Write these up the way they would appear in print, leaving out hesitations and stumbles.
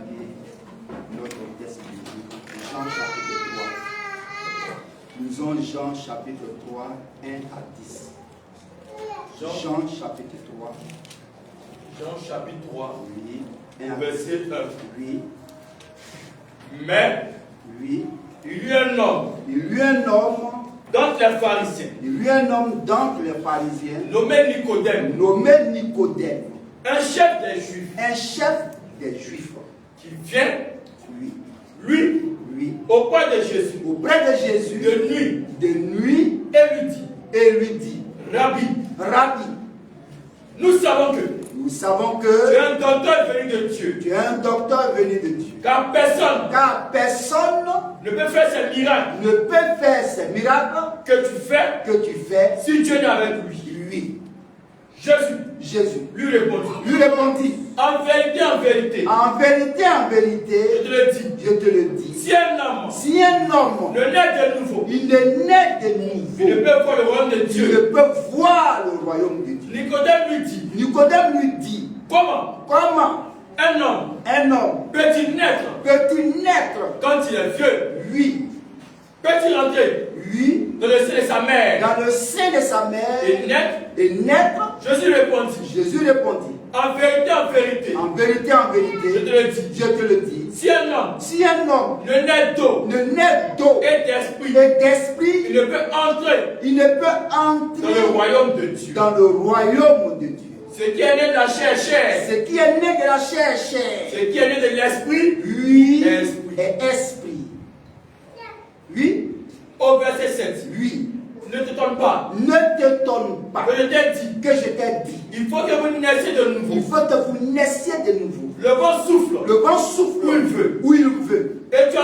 étudier notre texte biblique, Jean chapitre 3. Lisons Jean chapitre 3, 1 à 10. Jean chapitre 3. Jean chapitre 3, Oui. verset 1. Oui. Mais Oui. il y a un homme D'entre les pharisiens, il y a un homme d'entre les pharisiens nommé Nicodème, un chef des Juifs, qui vient, oui, lui, auprès de Jésus, de nuit, et lui dit, Rabbi, nous savons que tu es un docteur venu de Dieu, car personne ne peut faire ces miracles que tu fais si Dieu n'est avec lui. Jésus lui répondit, en vérité, je te le dis, si un homme ne naît de nouveau, il ne peut voir le royaume de Dieu. Nicodème lui dit, comment un homme peut-il naître quand il est vieux? Oui. Peut-il entrer dans le sein de sa mère et naître? Jésus répondit, en vérité, je te le dis, si un homme ne naît d'eau et d'esprit, il ne peut entrer dans le royaume de Dieu. Ce qui est né de la chair, ce qui est né de la chair, ce qui est né de l'esprit, oui, est esprit. Oui. Au verset 7. Oui. Ne t'étonne pas. Que je t'ai dit. Il faut que vous naissiez de nouveau. Le vent souffle où il veut. Et tu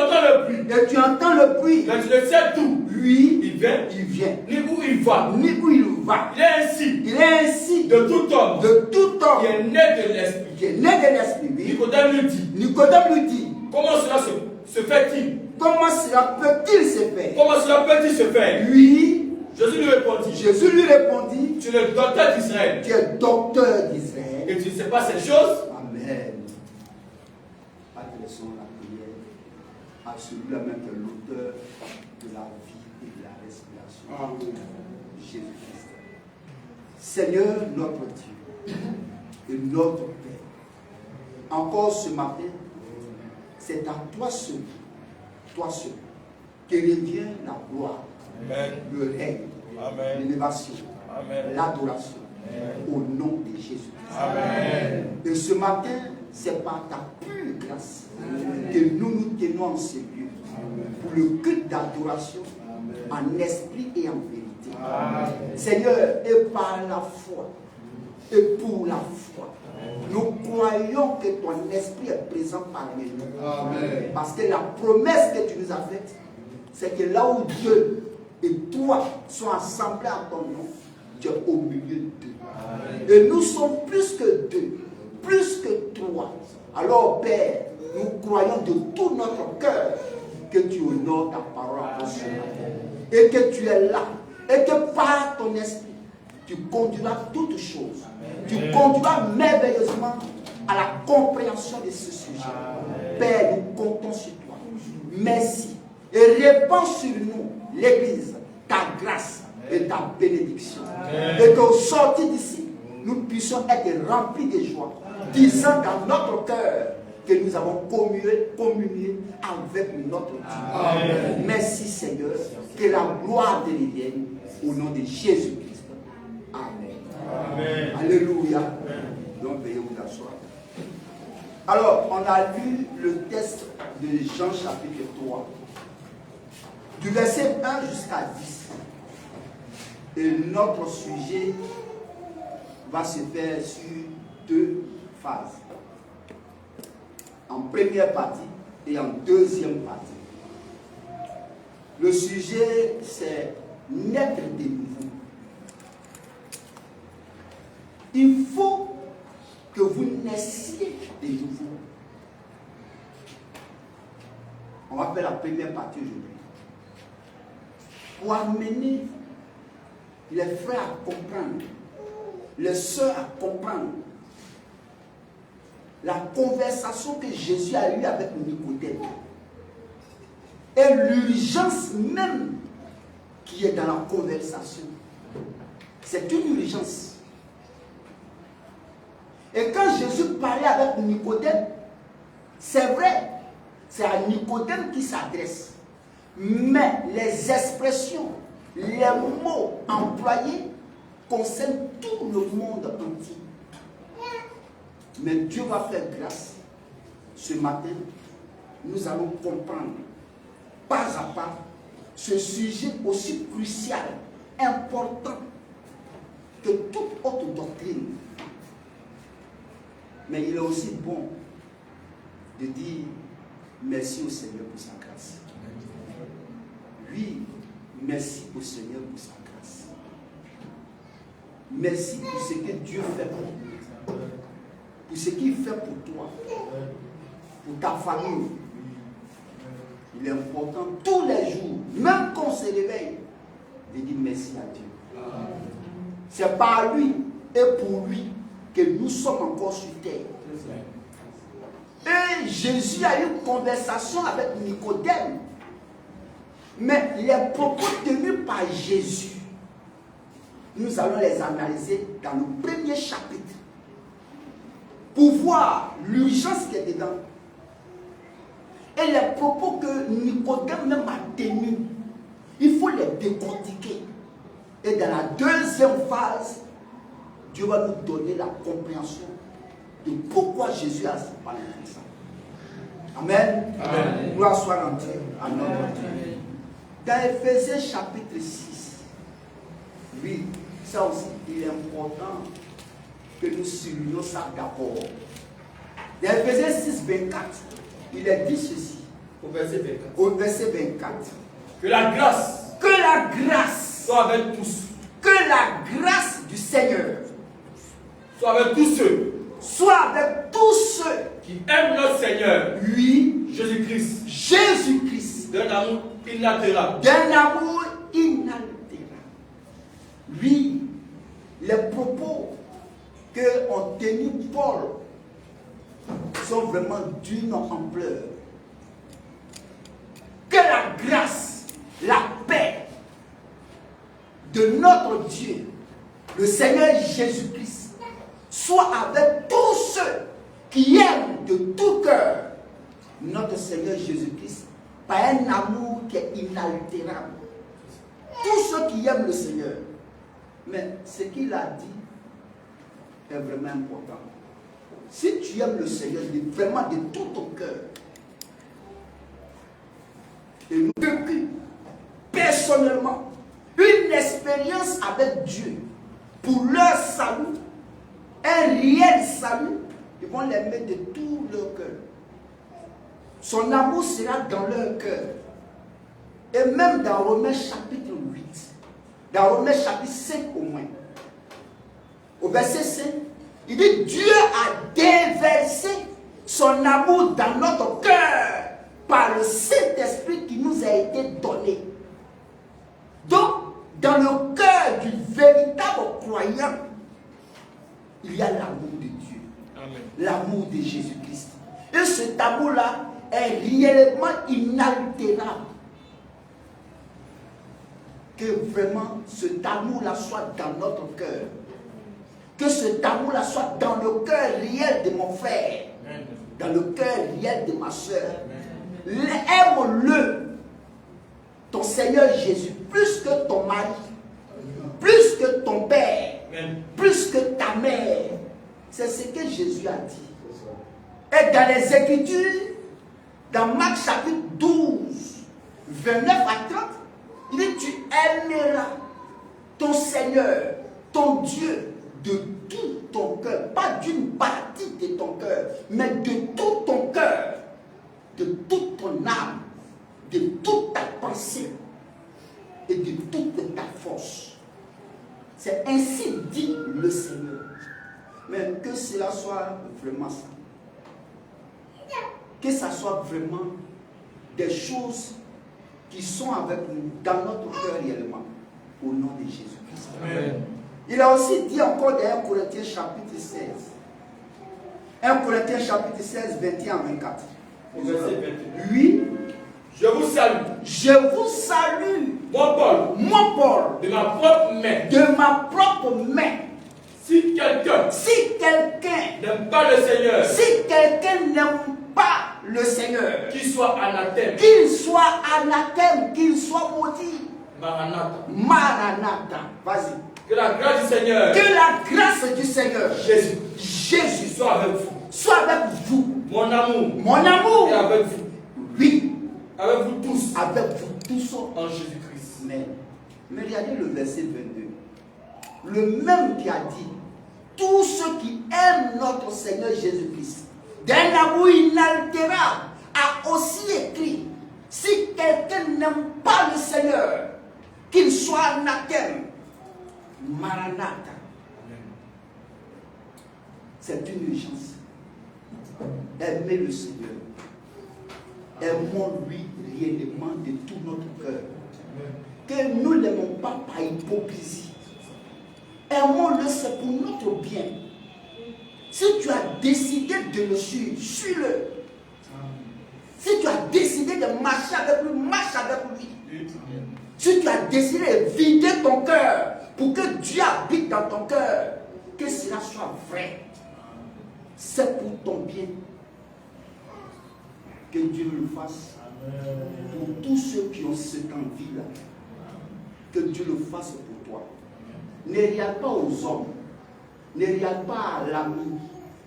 entends le bruit. Mais tu ne sais d'où. Oui. Il vient. Ni où il va. Il est ainsi de tout homme. Qui est né de l'esprit. Oui. Nicodème lui dit. Comment cela se fait-il? Comment cela peut-il se faire? Oui. Jésus lui répondit, tu es le docteur d'Israël. Et tu ne sais pas ces choses? Amen. Adressons la prière à celui-là même qui est l'auteur de la vie et de la respiration. Amen. Jésus-Christ. Seigneur notre Dieu et notre Père, encore ce matin, c'est à toi seul, que revient la gloire, Amen. Le règne, l'élévation, l'adoration, au nom de Jésus. Amen. Et ce matin, c'est par ta pure grâce que nous tenons en ce lieu pour le culte d'adoration en esprit et en vérité. Amen. Seigneur, et par la foi, et pour la foi, nous croyons que ton esprit est présent parmi nous. Amen. Parce que la promesse que tu nous as faite, c'est que là où Dieu et toi sont assemblés à ton nom, tu es au milieu d'eux. Et nous sommes plus que deux, plus que trois. Alors Père, nous croyons de tout notre cœur que tu honores ta parole en ce matin. Et que tu es là. Et que par ton esprit, tu conduiras toutes choses. Tu conduiras merveilleusement à la compréhension de ce sujet. Père, nous comptons sur toi. Merci. Et répands sur nous, l'Église, ta grâce et ta bénédiction. Et qu'au sortir d'ici, nous puissions être remplis de joie, disant dans notre cœur que nous avons communié avec notre Dieu. Amen. Merci Seigneur, que la gloire te revienne au nom de Jésus-Christ. Amen. Amen. Alléluia. Donc veuillez vous asseoir. Alors, on a lu le texte de Jean chapitre 3, du verset 1 jusqu'à 10. Et notre sujet va se faire sur deux phases. En première partie et en deuxième partie. Le sujet, c'est naître de nouveau. Il faut que vous naissiez de nouveau. On va faire la première partie aujourd'hui. Pour amener les frères à comprendre, les sœurs à comprendre la conversation que Jésus a eue avec Nicodème et l'urgence même qui est dans la conversation. C'est une urgence. Et quand Jésus parlait avec Nicodème, c'est vrai, c'est à Nicodème qui s'adresse. Mais les expressions, les mots employés concernent tout le monde entier. Mais Dieu va faire grâce. Ce matin, nous allons comprendre pas à pas ce sujet aussi crucial, important que toute autre doctrine. Mais il est aussi bon de dire merci au Seigneur pour sa grâce. Oui, merci au Seigneur pour sa grâce. Merci pour ce que Dieu fait pour nous. Pour ce qu'il fait pour toi. Pour ta famille. Il est important tous les jours, même quand on se réveille, de dire merci à Dieu. C'est par lui et pour lui que nous sommes encore sur terre. Et Jésus a eu une conversation avec Nicodème. Mais les propos tenus par Jésus, nous allons les analyser dans le premier chapitre pour voir l'urgence qui est dedans. Et les propos que Nicodème même a tenus, il faut les décortiquer. Et dans la deuxième phase, Dieu va nous donner la compréhension de pourquoi Jésus a parlé de ça. Amen. Amen. Gloire soit en Dieu. Amen. Amen. Dans Éphésiens chapitre 6, oui, ça aussi, il est important que nous soulignions ça d'abord. Dans Éphésiens 6, 24, il est dit ceci. Au verset 24. Au verset 24. Que la grâce soit avec tous. Que la grâce du Seigneur soit avec tous ceux qui aiment notre Seigneur, oui, Jésus-Christ, d'un amour inaltérable. Oui, les propos que ont tenu Paul sont vraiment d'une ampleur. Que la grâce, la paix de notre Dieu, le Seigneur Jésus-Christ, soit avec tous ceux qui aiment de tout cœur notre Seigneur Jésus-Christ par un amour qui est inaltérable. Tous ceux qui aiment le Seigneur. Mais ce qu'il a dit est vraiment important. Si tu aimes le Seigneur vraiment de tout ton cœur, et nous vécu personnellement une expérience avec Dieu pour leur salut, un réel salut, ils vont l'aimer de tout leur cœur. Son amour sera dans leur cœur. Et même dans Romains chapitre 8, dans Romains chapitre 5 au moins, au verset 5, il dit Dieu a déversé son amour dans notre cœur par le Saint-Esprit qui nous a été donné. Donc, dans le cœur du véritable croyant, il y a l'amour de Dieu, l'amour de Jésus-Christ. Et cet amour-là est réellement inaltérable. Que vraiment cet amour-là soit dans notre cœur. Que cet amour-là soit dans le cœur réel de mon frère, dans le cœur réel de ma soeur. Aime-le, ton Seigneur Jésus, plus que ton mari, plus que ton père, plus que ta mère. C'est ce que Jésus a dit. Et dans les Écritures, dans Marc chapitre 12, 29 à 30, il dit tu aimeras ton Seigneur, ton Dieu, de tout ton cœur, pas d'une partie de ton cœur, mais de tout ton cœur, de toute ton âme, de toute ta pensée et de toute ta force. C'est ainsi dit le Seigneur. Mais que cela soit vraiment ça. Que ça soit vraiment des choses qui sont avec nous, dans notre cœur réellement, au nom de Jésus-Christ. Amen. Il a aussi dit encore dans 1 Corinthiens chapitre 16, 1 Corinthiens chapitre 16, 21 à 24. Verset 21. Oui. Je vous salue. Je vous salue. Moi, Paul. Moi, Paul. De ma propre main. De ma propre main. Si quelqu'un n'aime pas le Seigneur, si quelqu'un n'aime pas le Seigneur, qu'il soit anathème, qu'il soit maudit. Maranatha. Maranatha. Vas-y. Que la grâce du Seigneur, Jésus soit avec vous. Soit avec vous. Mon amour. Et avec vous. Oui. Avec vous tous. En Jésus-Christ. Mais regardez le verset 22. Le même qui a dit, tous ceux qui aiment notre Seigneur Jésus-Christ, d'un amour inaltérable, a aussi écrit, si quelqu'un n'aime pas le Seigneur, qu'il soit anathème. Maranatha. C'est une urgence. Aimez le Seigneur. Aimons-lui réellement de tout notre cœur. Que nous ne l'aimons pas par hypocrisie. Aimons-le, c'est pour notre bien. Si tu as décidé de le suivre, suis-le. Si tu as décidé de marcher avec lui, marche avec lui. Si tu as décidé de vider ton cœur pour que Dieu habite dans ton cœur, que cela soit vrai. C'est pour ton bien. Que Dieu le fasse. Pour tous ceux qui ont cette envie-là. Que Dieu le fasse pour toi. Ne regarde pas aux hommes. Ne regarde pas à l'ami.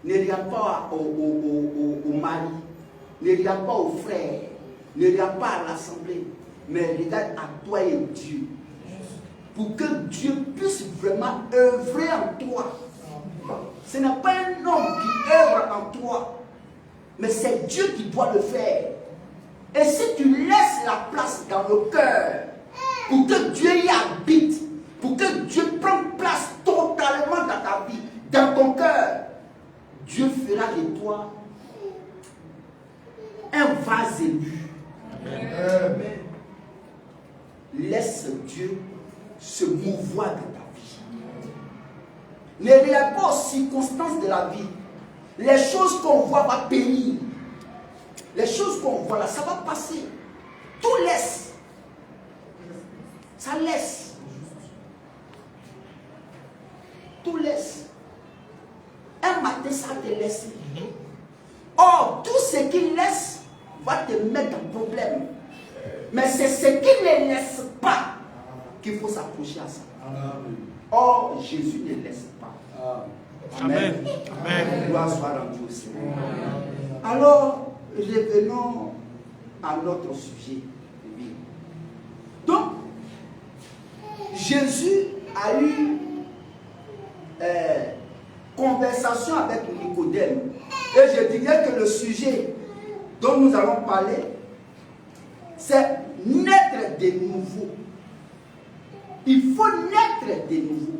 Ne regarde pas au mari. Ne regarde pas aux frères. Ne regarde pas à l'assemblée. Mais regarde à toi et Dieu. Pour que Dieu puisse vraiment œuvrer en toi. Ce n'est pas un homme qui œuvre en toi. Mais c'est Dieu qui doit le faire. Et si tu laisses la place dans le cœur, pour que Dieu y habite, pour que Dieu prenne place totalement dans ta vie, dans ton cœur, Dieu fera de toi un vase élu. Amen. Laisse Dieu se mouvoir dans ta vie. Ne regarde pas aux circonstances de la vie. Les choses qu'on voit vont périr. Les choses qu'on voit là, ça va passer. Tout laisse. Ça laisse. Tout laisse. Un matin, ça va te laisser. Or, tout ce qu'il laisse va te mettre en problème. Mais c'est ce qu'il ne laisse pas qu'il faut s'approcher à ça. Or, Jésus ne laisse pas. Amen. Amen. Gloire soit rendue au Seigneur. Alors, revenons à notre sujet. Donc, Jésus a eu conversation avec Nicodème. Et je dirais que le sujet dont nous allons parler, c'est naître de nouveau. Il faut naître de nouveau.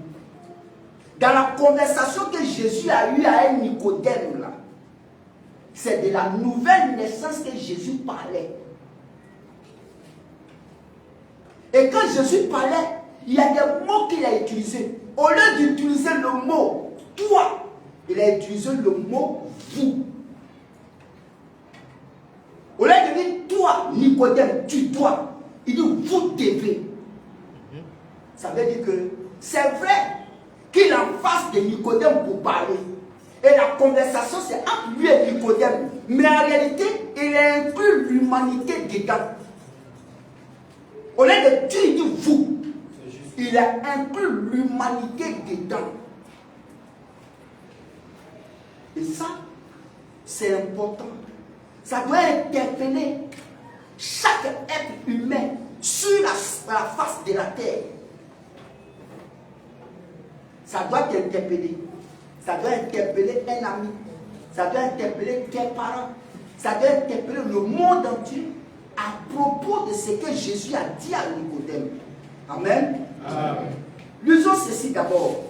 Dans la conversation que Jésus a eue avec Nicodème, là, c'est de la nouvelle naissance que Jésus parlait. Et quand Jésus parlait, il y a des mots qu'il a utilisés. Au lieu d'utiliser le mot toi, il a utilisé le mot vous. Au lieu de dire toi, Nicodème, tu dois, il dit vous devez. Ça veut dire que c'est vrai qu'il est en face de Nicodème pour parler. Et la conversation, c'est entre lui et Nicodème. Mais en réalité, il inclut l'humanité dedans. Au lieu de Dieu, il dit vous. Il a inclus l'humanité dedans. Et ça, c'est important. Ça doit interpeller chaque être humain sur la face de la terre. Ça doit t'interpeller. Ça doit interpeller un ami. Ça doit interpeller tes parents. Ça doit interpeller le monde entier à propos de ce que Jésus a dit à Nicodème. Amen. Amen. Lisons ceci d'abord.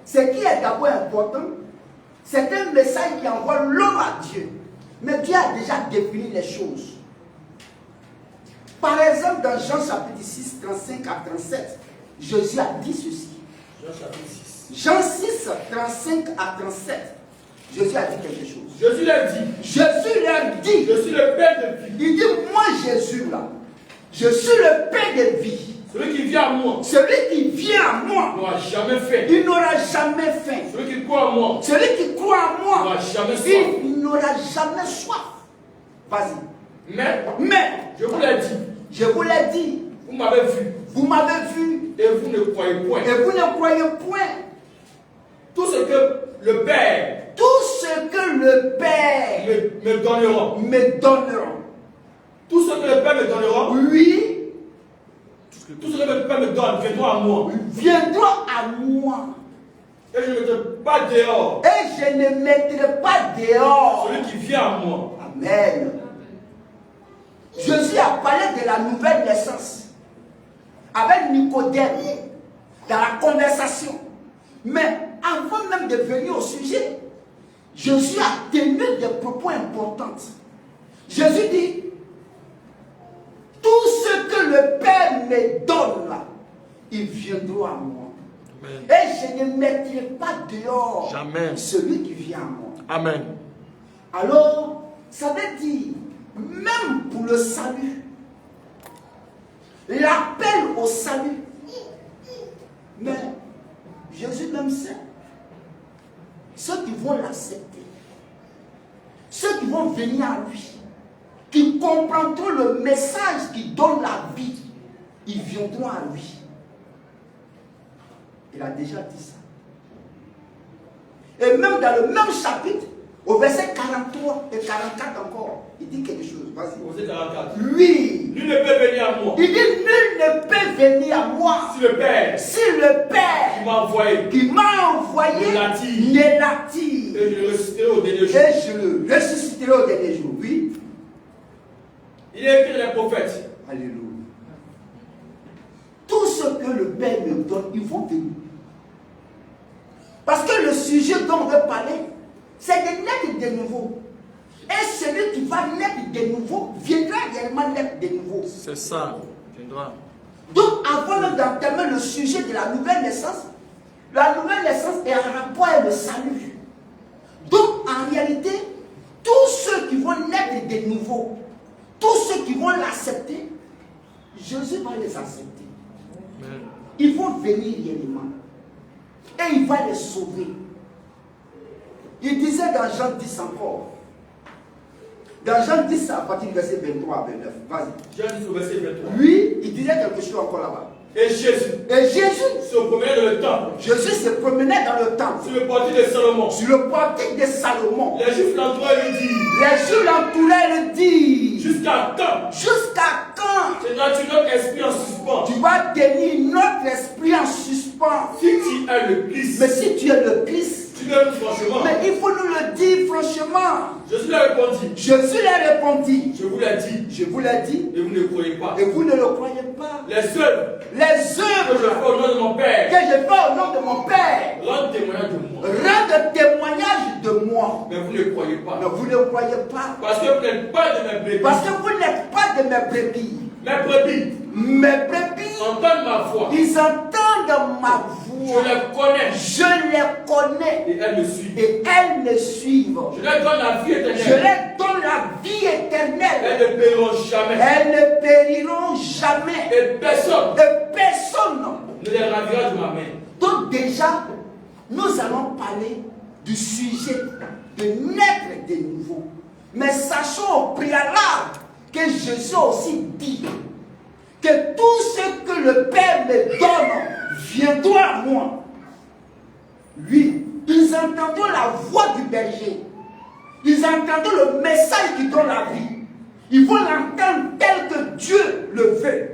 Ce qui est d'abord important, c'est un message qui envoie l'homme à Dieu. Mais Dieu a déjà défini les choses. Par exemple, dans Jean chapitre 6, 35 à 37, Jésus a dit ceci. Jean 6, 35 à 37. Jésus a dit quelque chose. Jésus leur dit. Jésus leur dit. Je suis le Père de vie. Il dit, moi Jésus là, je suis le Père de vie. Celui qui vient à moi. Celui qui vient à moi. N'aura jamais faim. Il n'aura jamais faim. Celui qui croit à moi. Celui qui croit à moi. N'aura jamais soif. Il n'aura jamais soif. Vas-y. Mais, je vous l'ai dit. Je vous l'ai dit. Vous m'avez vu. Vous m'avez vu. Et vous ne croyez point. Et vous ne croyez point. Tout ce que le Père. Tout ce que le Père me donnera. Me donnera. Tout ce que le Père me donnera. Oui. Tout ce que le Père me donne viendra à moi. Viendra à moi. Et je ne mettrai pas dehors. Et je ne mettrai pas dehors. Celui qui vient à moi. Amen. Jésus a parlé de la nouvelle naissance avec Nicodème dans la conversation. Mais avant même de venir au sujet, Jésus a tenu des propos importants. Jésus dit, tout ce que le Père me donne là, il viendra à moi. Amen. Et je ne mettrai pas dehors celui qui vient à moi. Amen. Alors, ça veut dire, même pour le salut, l'appel au salut, mais Jésus même sait, ceux qui vont l'accepter, ceux qui vont venir à lui, qui comprendront le message qui donne la vie, ils viendront à lui. Il a déjà dit ça. Et même dans le même chapitre, au verset 43 et 44 encore, il dit quelque chose. Vas-y. Verset 44. Oui. Nul ne peut venir à moi. Il dit, nul ne peut venir à moi. Si le Père. Si le Père. Qui m'a envoyé. Ne l'attire. Et je le ressusciterai au dernier jour. Et je le ressusciterai au dernier jour. Oui. Il est écrit dans les prophètes. Alléluia. Tout ce que le Père me donne, ils vont venir. Parce que le sujet dont on veut parler, c'est de naître de nouveau. Et celui qui va naître de nouveau viendra également naître de nouveau. C'est ça, viendra. Donc, avant d'entamer le sujet de la nouvelle naissance est en rapport avec le salut. Donc, en réalité, tous ceux qui vont naître de nouveau, tous ceux qui vont l'accepter, Jésus va les accepter. Amen. Ils vont venir réellement. Et il va les sauver. Il disait dans Jean 10 encore. Dans Jean 10, à partir du verset 23 à 29. Vas-y. Jean 10 au verset 23. Oui, il disait quelque chose encore là-bas. Et Jésus se promenait dans le temple. Jésus se promenait dans le temple. Sur le portique de Salomon. Sur le portique de Salomon. Les Juifs l'entouraient et lui disent. Les Juifs l'entouraient et lui disent. Jusqu'à quand? Jusqu'à quand? C'est notre esprit en suspens. Tu vas tenir notre esprit en suspens. Si tu es le Christ. Mais si tu es le Christ. Franchement. Mais il faut nous le dire franchement. Jésus leur répondit. Jésus leur répondit. Je vous l'ai dit. Je vous l'ai dit. Et vous ne croyez pas. Et vous ne le croyez pas. Les œuvres que je fais au nom de mon Père. Que je fais au nom de mon Père. Rendent témoignage de moi. Rendent témoignage de moi. Mais vous ne croyez pas. Mais vous ne croyez pas. Parce que vous n'êtes pas de mes brebis. Parce que vous n'êtes pas de mes brebis. Mes brebis. Mes brebis entendent ma voix. Ils entendent ma voix. Je les connais. Je les connais. Et elles me suivent. Et elles me suivent. Je leur donne la vie éternelle. Je leur donne la vie éternelle. Elles ne périront jamais. Elles ne périront jamais. Et personne ne les ravira de ma main. Donc déjà, nous allons parler du sujet de naître de nouveau. Mais sachons au préalable que Jésus a aussi dit que tout ce que le Père me donne viendra à moi. Oui, ils entendront la voix du berger. Ils entendront le message qui donne la vie. Ils vont l'entendre tel que Dieu le veut.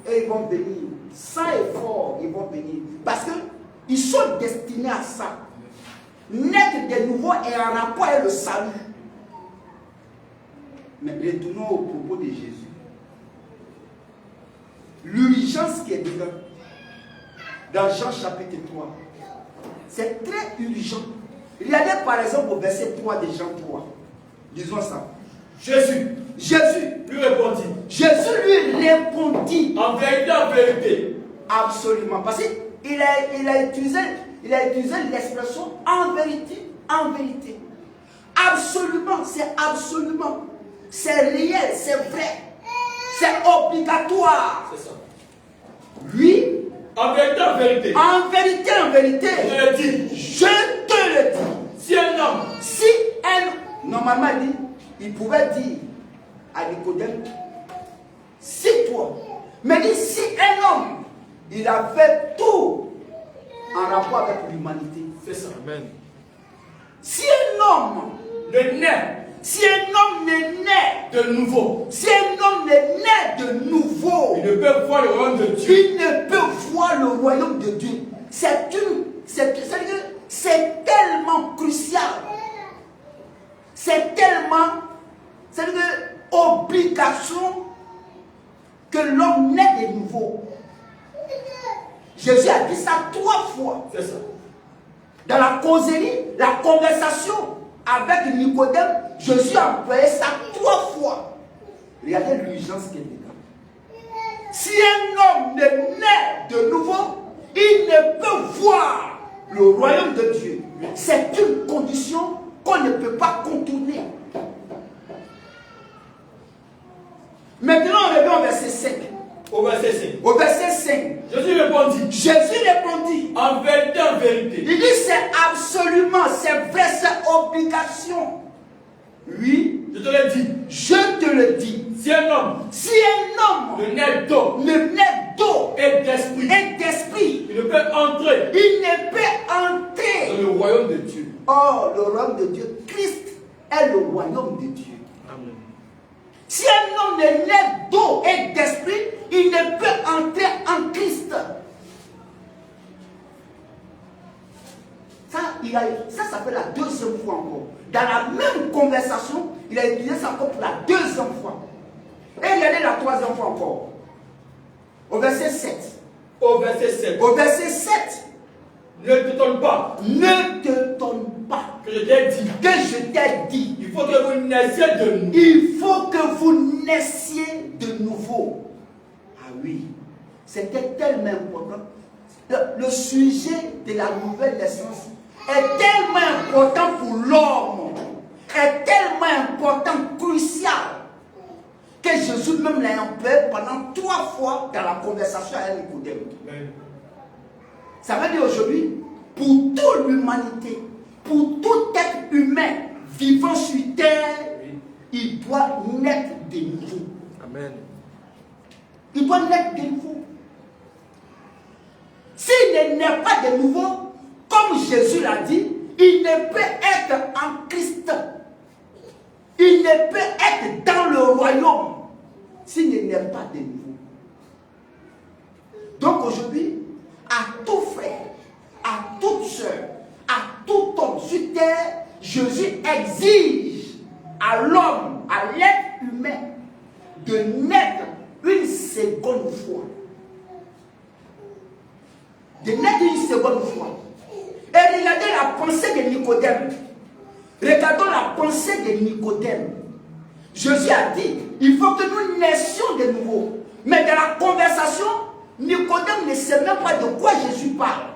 Et ils vont venir. Sans effort, ils vont venir. Parce qu'ils sont destinés à ça. Naître de nouveau est en rapport avec le salut. Mais retournons au propos de Jésus. L'urgence qui est dedans, dans Jean chapitre 3, c'est très urgent. Regardez par exemple au verset 3 de Jean 3. Disons ça. Jésus lui répondit. Jésus lui répondit. En vérité. Absolument. Parce qu'il a utilisé l'expression en vérité. en vérité. Absolument, c'est réel, c'est vrai, c'est obligatoire. C'est ça. Lui, en vérité, je te le dis. Si normalement il pouvait dire à Nicodème, c'est toi. Mais dit, si un homme, il a fait tout en rapport avec l'humanité. C'est ça. Amen. Si un homme ne naît de nouveau, il ne peut voir le royaume de Dieu. C'est tellement crucial. C'est tellement obligation que l'homme naît de nouveau. Jésus a dit ça 3 fois. C'est ça. Dans la causerie, la conversation avec Nicodème, Jésus a employé ça 3 fois. Regardez l'urgence qu'il y a. Si un homme ne naît de nouveau, il ne peut voir le royaume de Dieu. C'est une condition qu'on ne peut pas contourner. Maintenant, on revient au verset 5. Au verset 5. Au verset 5. Jésus répondit. En vérité. Il dit c'est absolument, c'est vrai, c'est obligation. Oui. Je te le dis. Je te le dis. Si un homme ne naît d'eau et d'esprit, il ne peut entrer dans le royaume de Dieu. Oh, le royaume de Dieu. Christ est le royaume de Dieu. Amen. Si un homme ne naît d'eau et d'esprit, il ne peut entrer en Christ. Ça fait la 2e fois encore. Dans la même conversation, il a utilisé ça encore pour la 2e fois. Et regardez la 3e fois encore. Au verset 7. Au verset 7. Ne t'étonne pas. Que je t'ai dit. Il faut que vous naissiez de nouveau. Il faut que vous naissiez de nouveau. Ah oui. C'était tellement important. Le sujet de la nouvelle naissance est tellement important pour l'homme. Est tellement important, crucial, que Jésus même l'a employé pendant 3 fois dans la conversation avec Nicodème. Ça veut dire aujourd'hui, pour toute l'humanité, pour tout être humain vivant sur terre, il doit naître de nouveau. Amen. Il doit naître de nouveau. S'il ne naît pas de nouveau, comme Jésus l'a dit, il ne peut être en Christ. Il ne peut être dans le royaume s'il ne naît pas de nouveau. Donc aujourd'hui, à tout frère, à toute soeur, à tout homme sur terre, Jésus exige à l'homme, à l'être humain, de naître une seconde fois. De naître une seconde fois. Et regardez la pensée de Nicodème. Regardons la pensée de Nicodème. Jésus a dit, il faut que nous naissions de nouveau. Mais dans la conversation, Nicodème ne sait même pas de quoi Jésus parle.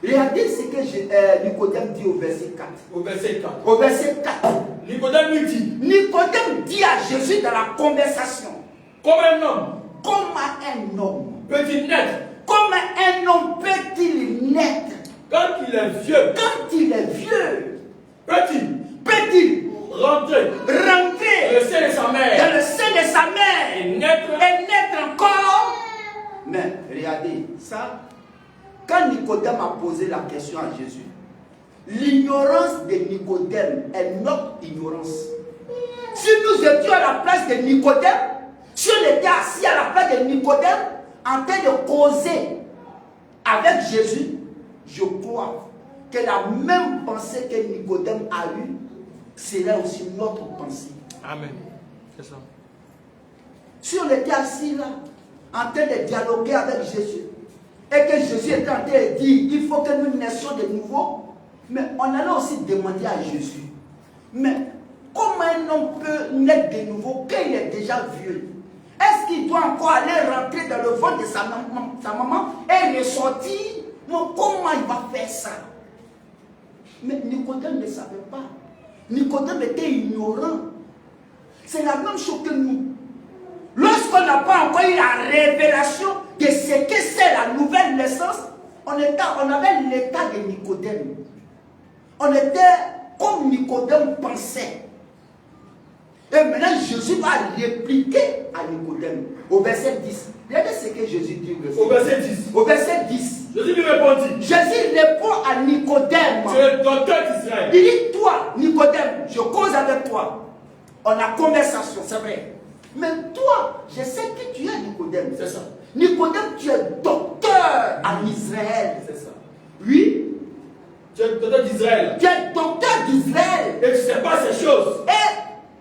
Regardez ce que Nicodème dit au verset 4. Au verset 4. Nicodème dit à Jésus dans la conversation. Comme un homme. Peut-il naître? Comment un homme peut-il naître? Quand il est vieux. Peut-il rentrer dans le sein de sa mère. Et naître encore? Mais regardez ça. Quand Nicodème a posé la question à Jésus, l'ignorance de Nicodème est notre ignorance. Si nous étions à la place de Nicodème, si on était assis à la place de Nicodème, en train de causer avec Jésus, je crois que la même pensée que Nicodème a eue serait aussi notre pensée. Amen. C'est ça. Si on était assis là, en train de dialoguer avec Jésus, et que Jésus était en train de dire, il faut que nous naissions de nouveau, mais on allait aussi demander à Jésus, mais comment un homme peut naître de nouveau quand il est déjà vieux? Est-ce qu'il doit encore aller rentrer dans le ventre de sa maman et ressortir? Mais comment il va faire ça? Mais Nicodème ne savait pas. Nicodème était ignorant. C'est la même chose que nous. Lorsqu'on n'a pas encore eu la révélation de ce que c'est la nouvelle naissance, on avait l'état de Nicodème. On était comme Nicodème pensait. Et maintenant, Jésus va répliquer à Nicodème. Au verset 10. Regardez ce que Jésus dit. Au verset 10. Au verset 10. Jésus lui répondit. Jésus répond à Nicodème. Tu es docteur d'Israël. Il dit, toi, Nicodème, je cause avec toi. On a conversation, c'est vrai. Mais toi, je sais que tu es Nicodème. C'est ça. Nicodème, tu es docteur en Israël. C'est ça. Oui. Tu es docteur d'Israël. Tu es docteur d'Israël. Et tu ne sais pas ces choses. Et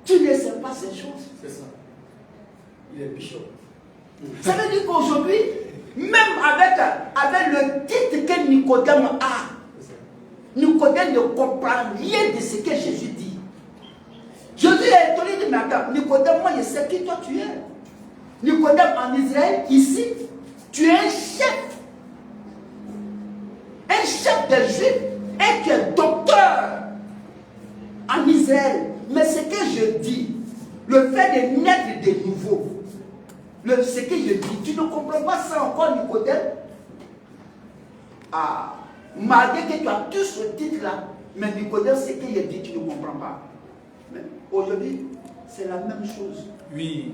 tu ne sais pas ces choses. C'est ça. Il est bishop. Ça veut dire qu'aujourd'hui, même avec le titre que Nicodème a, Nicodème ne comprend rien de ce que Jésus dit. Jésus est étonné de ma Nicodème, moi je sais qui toi tu es. Nicodème en Israël, ici, tu es un chef. Un chef des Juifs. Et tu es docteur en Israël. Mais ce que je dis, le fait de naître de nouveau, ce que je dis, tu ne comprends pas ça encore, Nicodème? Ah, malgré que tu as tout ce titre-là, mais Nicodème, ce que je dis, tu ne comprends pas. Mais aujourd'hui, c'est la même chose. Oui.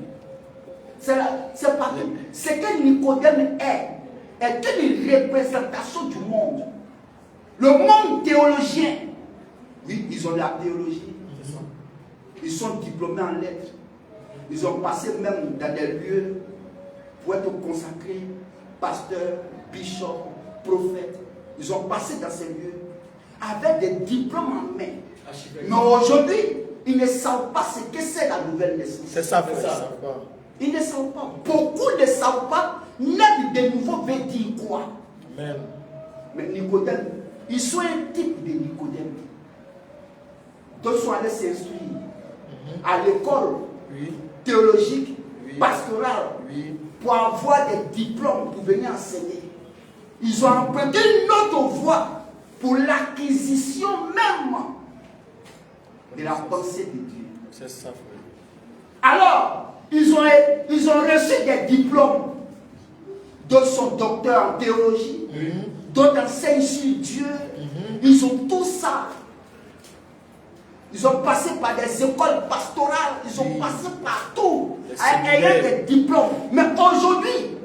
C'est partout. Ce que Nicodème est une représentation du monde. Le monde théologien. Oui, ils ont la théologie. Ils sont diplômés en lettres. Ils ont passé même dans des lieux pour être consacrés, pasteurs, bishops, prophètes. Ils ont passé dans ces lieux avec des diplômes en main. Mais aujourd'hui, ils ne savent pas ce que c'est la nouvelle naissance. C'est ça, frère. Ils ne savent pas. Beaucoup ne savent pas. Naître de nouveau veut dire quoi? Amen. Mais Nicodème, ils sont un type de Nicodème. D'autres sont allés s'instruire à l'école théologique, pastorale, pour avoir des diplômes pour venir enseigner. Ils ont emprunté une autre voie pour l'acquisition même de la pensée de Dieu. C'est ça, frère. Alors, ils ont reçu des diplômes. D'autres sont docteurs en théologie, d'autres enseignent sur Dieu. Ils ont tout ça. Ils ont passé par des écoles pastorales, ils ont passé partout, ayant des diplômes. Mais aujourd'hui,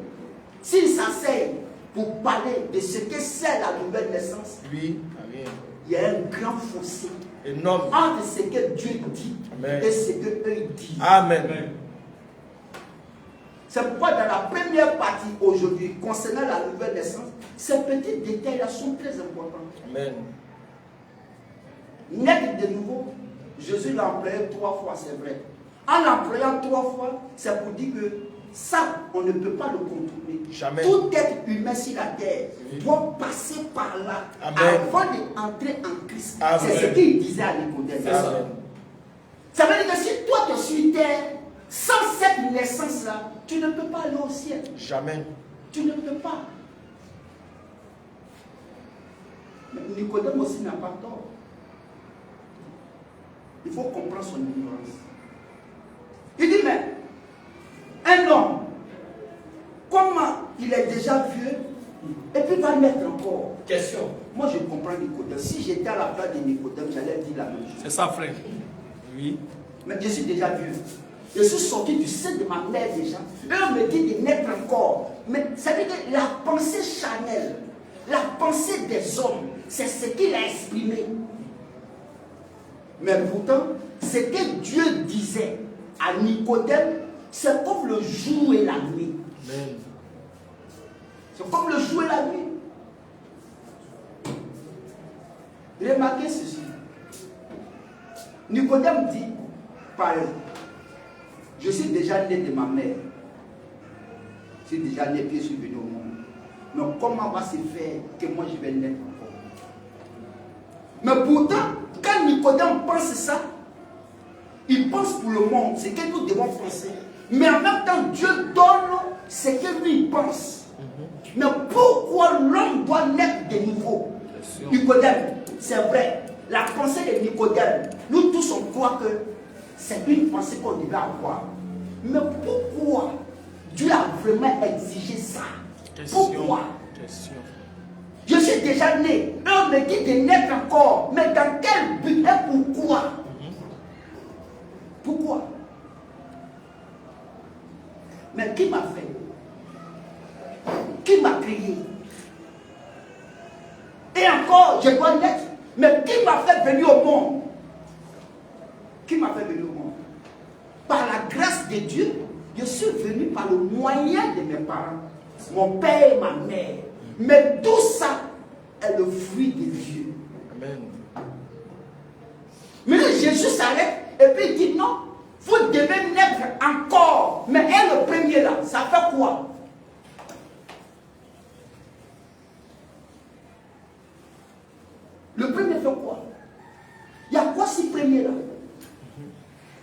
s'ils s'asseyent pour parler de ce que c'est la nouvelle naissance, il y a un grand fossé énorme entre ce que Dieu dit et ce qu'eux disent. Amen. C'est pourquoi dans la première partie aujourd'hui, concernant la nouvelle naissance, ces petits détails-là sont très importants. Amen. Naître de nouveau, Jésus l'a employé 3 fois, c'est vrai. En l'employant 3 fois, c'est pour dire que ça, on ne peut pas le contrôler. Jamais. Tout être humain sur la terre doit passer par là avant d'entrer en Christ. C'est ce qu'il disait à Nicodème. Ça veut dire que si toi tu es sur terre, sans cette naissance-là, tu ne peux pas aller au ciel. Jamais. Tu ne peux pas. Mais Nicodème aussi n'a pas tort. Il faut comprendre son ignorance. Il dit, mais un homme, comment il est déjà vieux, et puis va naître encore? Question. Moi, je comprends Nicodème. Si j'étais à la place de Nicodème, j'allais dire la même chose. C'est ça, frère. Oui. Mais je suis déjà vieux. Je suis sorti du sein de ma mère déjà. Et on me dit de naître encore. Mais ça veut dire que la pensée charnelle, la pensée des hommes, c'est ce qu'il a exprimé. Mais pourtant, ce que Dieu disait à Nicodème, c'est comme le jour et la nuit. Amen. C'est comme le jour et la nuit. Remarquez ceci. Nicodème dit, par exemple, je suis déjà né de ma mère. Je suis déjà né, puis je suis venu au monde. Mais comment va se faire que moi je vais naître encore? Mais pourtant, quand Nicodème pense ça, il pense pour le monde, c'est que nous devons penser. Mais en même temps, Dieu donne ce que lui pense. Mais pourquoi l'homme doit naître de nouveau? Nicodème, c'est vrai. la pensée de Nicodème, nous tous on croit que c'est une pensée qu'on devait avoir. Mais pourquoi Dieu a vraiment exigé ça? Pourquoi? Je suis déjà né. On me dit de naître encore. Mais dans quel but et pourquoi? Pourquoi? Mais qui m'a fait? Qui m'a créé? Et encore, je dois naître. Mais qui m'a fait venir au monde? Qui m'a fait venir au monde? Par la grâce de Dieu, je suis venu par le moyen de mes parents, mon père et ma mère. Mais tout ça est le fruit de Dieu. Amen. Mais là, Jésus s'arrête et puis il dit non, vous devez naître encore. Mais le premier là, ça fait quoi? Le premier fait quoi? Il y a quoi ce premier là?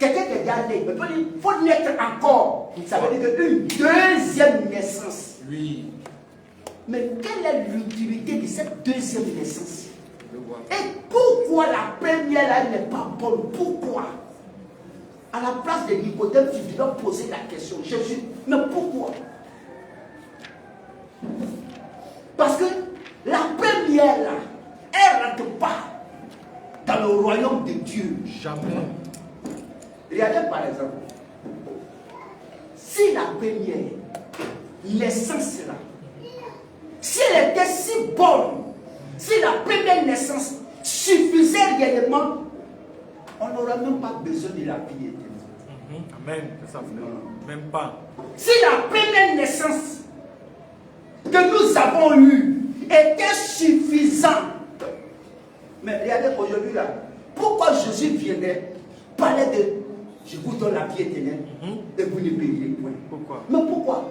Quelqu'un qui est déjà né, il faut naître encore. Ça veut dire une deuxième naissance. Oui. Mais quelle est l'utilité de cette deuxième naissance? Et pourquoi la première là n'est pas bonne? Pourquoi? À la place de Nicodème, tu dois poser la question. Jésus, mais pourquoi? Parce que la première là, elle ne rentre pas dans le royaume de Dieu. Jamais. Regardez par exemple, si la première naissance là, si elle était si bonne, si la première naissance suffisait réellement, on n'aurait même pas besoin de la vie éternelle. Amen. Ça, même pas. Si la première naissance que nous avons eue était suffisante, mais regardez aujourd'hui là, pourquoi Jésus viendrait parler de je vous donne la vie éternelle et vous ne payez point? Pourquoi? Mais pourquoi?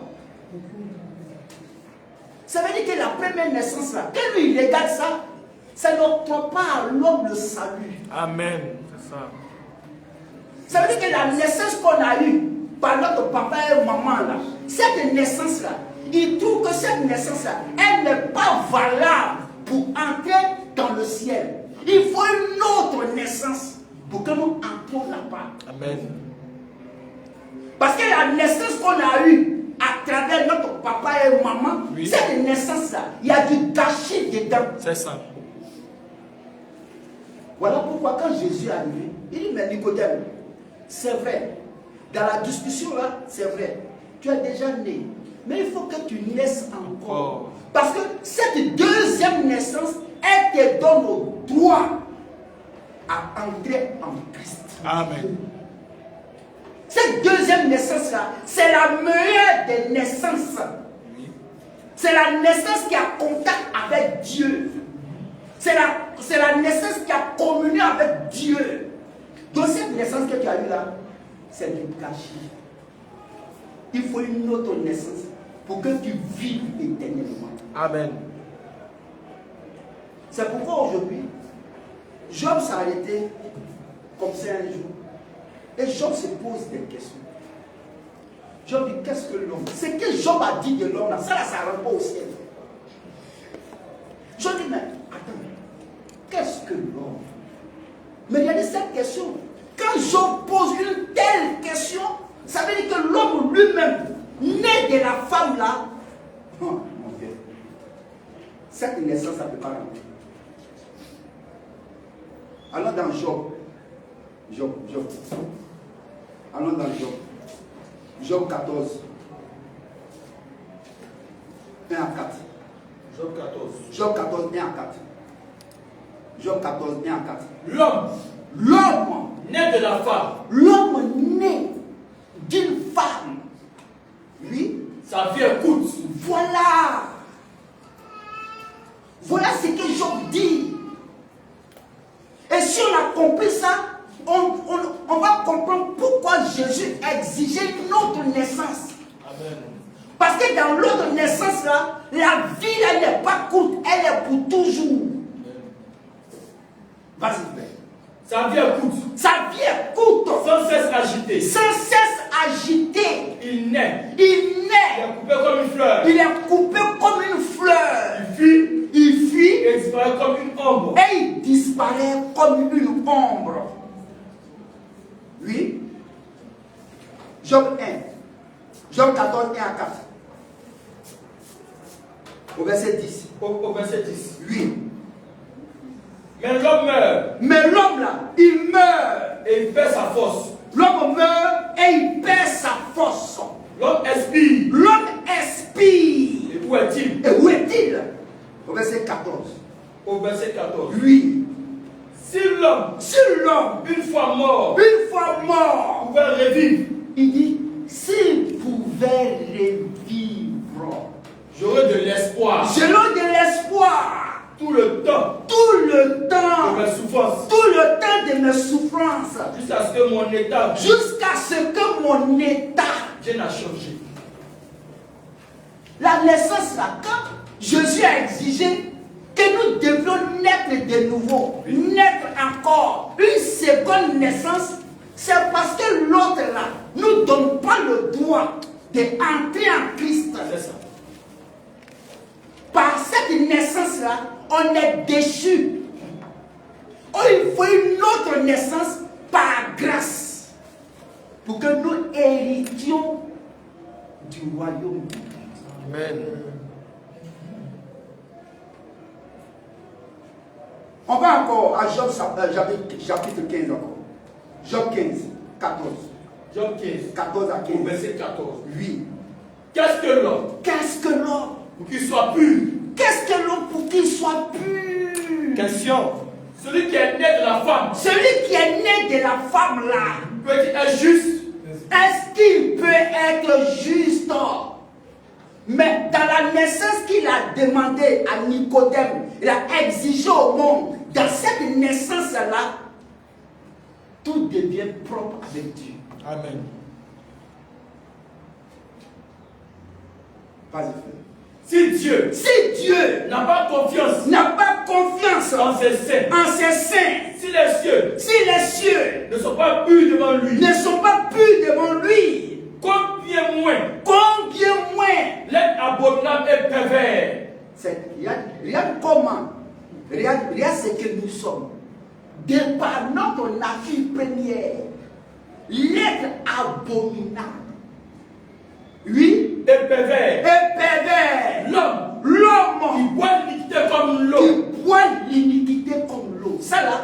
Ça veut dire que la première naissance là, quand lui il regarde ça, ça n'octroie pas à l'homme le salut. Amen. C'est ça. Ça veut dire que la naissance qu'on a eue par notre papa et maman là, cette naissance là, il trouve que cette naissance là, elle n'est pas valable pour entrer dans le ciel. Il faut une autre naissance pour que nous entrons là-bas. Amen. Parce que la naissance qu'on a eue à travers notre papa et maman, oui, cette naissance-là, il y a du gâchis dedans. C'est ça. Voilà pourquoi quand Jésus est arrivé, il dit, mais Nicodème, c'est vrai, dans la discussion là, c'est vrai, tu es déjà né, mais il faut que tu naisses encore. Parce que cette deuxième naissance, elle te donne le droit à entrer en Christ. Amen. Cette deuxième naissance-là, c'est la meilleure des naissances. Oui. C'est la naissance qui a contact avec Dieu. C'est la naissance qui a communion avec Dieu. Donc cette naissance que tu as eue là, c'est du gâchis. Il faut une autre naissance pour que tu vives éternellement. Amen. C'est pourquoi aujourd'hui, Job s'est arrêté comme ça un jour. Et Job se pose des questions. Job dit, qu'est-ce que l'homme? Ce que Job a dit de l'homme, ça ne rentre pas au ciel. Job dit, mais attends, qu'est-ce que l'homme? Mais il y a cette question. Quand Job pose une telle question, ça veut dire que l'homme lui-même, né de la femme là, oh mon Dieu, cette naissance, ça ne peut pas rentrer. Allons dans Job. Allons dans Job 14. 1 à 4. Job 14, 1 à 4. Job 14, 1 à 4. L'homme né de la femme. L'homme né d'une femme. Lui, sa vie est courte. Voilà. Voilà ce que Job dit. Et si on a compris ça, on va comprendre pourquoi Jésus exigeait une autre naissance. Amen. Parce que dans l'autre naissance là, la vie elle n'est pas courte, elle est pour toujours. Vas-y, frère. Sa vie est courte. Sa vie est courte. Sans cesse agité. Sans cesse agité. Il naît. Il est coupé comme une fleur. Il est coupé comme une fleur. Il fuit. Il fuit. Et disparaît comme une ombre. Et il disparaît disparaît comme une ombre. Oui. Job 1. Job 14, 1 à 4. Au verset 10. Au verset 10. Oui. Mais l'homme meurt. Mais l'homme là, il meurt. Et il perd sa force. L'homme meurt et il perd sa force. L'homme expire. L'homme expire. Et où est-il? Et où est-il? Au verset 14. Au verset 14. Oui. Si l'homme, une fois mort, pouvait revivre, il dit, s'il pouvait revivre, j'aurais de l'espoir. J'aurais de l'espoir. Tout le temps. De mes souffrances. Tout le temps de mes souffrances. Jusqu'à ce que mon état. Vienne à changer. La naissance là, quand Jésus a exigé que nous devions naître de nouveau, naître encore, une seconde naissance, c'est parce que l'autre là ne nous donne pas le droit d'entrer en Christ. C'est ça. Par cette naissance-là, on est déchu. Oh, il faut une autre naissance par grâce pour que nous héritions du royaume de Dieu. Amen. On va encore à Job chapitre 15 encore. Job 15, 14. Job 15. 14 à 15. Verset 14. Oui. Qu'est-ce que l'homme? Qu'est-ce que l'homme? Pour qu'il soit pur. Qu'est-ce que l'homme pour qu'il soit pur? Question. Celui qui est né de la femme. Celui qui est né de la femme là. Peut-il être juste? Est-ce qu'il peut être juste? Mais dans la naissance qu'il a demandé à Nicodème, il a exigé au monde, dans cette naissance-là, tout devient propre avec Dieu. Amen. Vas-y, frère. Si Dieu n'a pas confiance en ses saints, si les cieux ne sont pas purs devant lui, combien moins l'être abominable et pervers. Regarde ce que nous sommes. De par notre nature première, l'être abominable. Oui. Et pervers. L'homme qui boit l'iniquité comme l'eau. Ça là,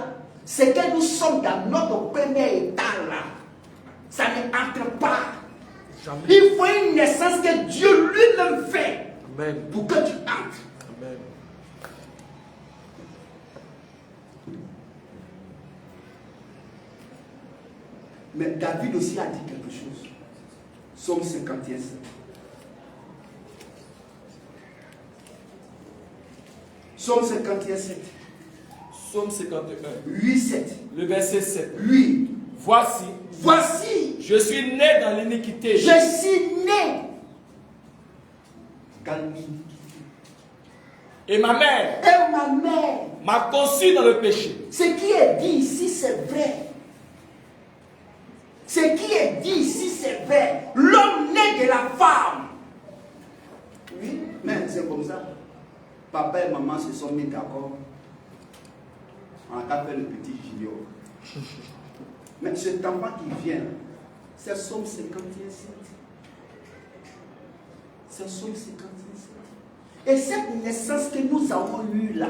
c'est que nous sommes dans notre premier état là. Ça n'entre pas. Jamais. Il faut une naissance que Dieu lui-même fait. Amen. Pour que tu entres. Amen. Mais David aussi a dit quelque chose. Psaume 51. Psaume 51, 7. Psaume 51. 8, 7. Le verset 7. Oui. Voici, je suis né dans l'iniquité. Je suis né dans l'iniquité. Et ma mère m'a conçu dans le péché. Ce qui est dit ici, c'est vrai. Ce qui est dit ici, c'est vrai. L'homme né de la femme. Oui, mais c'est comme ça. Papa et maman se sont mis d'accord. On a fait le petit junior. Mais cet enfant qui vient, c'est Psaume 51, 7. C'est Psaume 51, 7. Et cette naissance que nous avons eue là,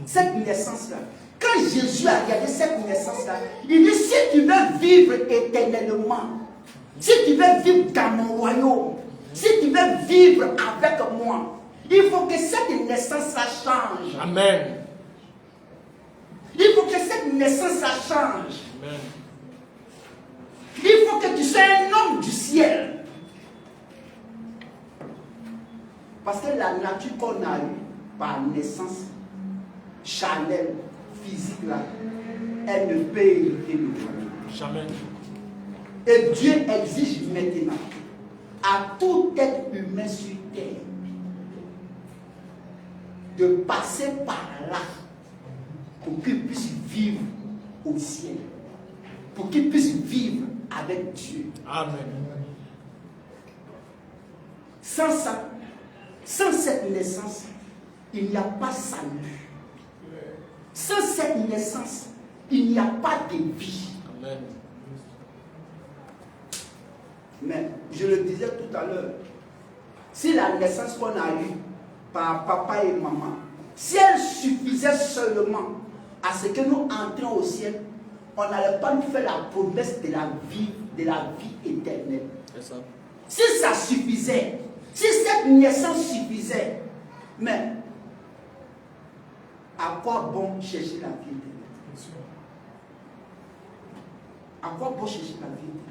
cette naissance-là, quand Jésus a regardé cette naissance-là, il dit, si tu veux vivre éternellement, si tu veux vivre dans mon royaume, si tu veux vivre avec moi, il faut que cette naissance-là change. Amen. Il faut que cette naissance-là change. Amen. Il faut que tu sois un homme du ciel. Parce que la nature qu'on a eue par naissance charnelle, physique là, elle ne peut hériter le royaume. Jamais. Et Dieu exige maintenant à tout être humain sur terre de passer par là pour qu'il puisse vivre au ciel, pour qu'il puisse vivre avec Dieu. Amen. Sans ça, sans cette naissance, il n'y a pas salut. Sans cette naissance, il n'y a pas de vie. Amen. Mais, je le disais tout à l'heure, si la naissance qu'on a eue par papa et maman, si elle suffisait seulement à ce que nous entrions au ciel, on n'allait pas nous faire la promesse de la vie éternelle. C'est ça. Si ça suffisait, si cette naissance suffisait, mais à quoi bon chercher la vie éternelle? À quoi bon chercher la vie éternelle?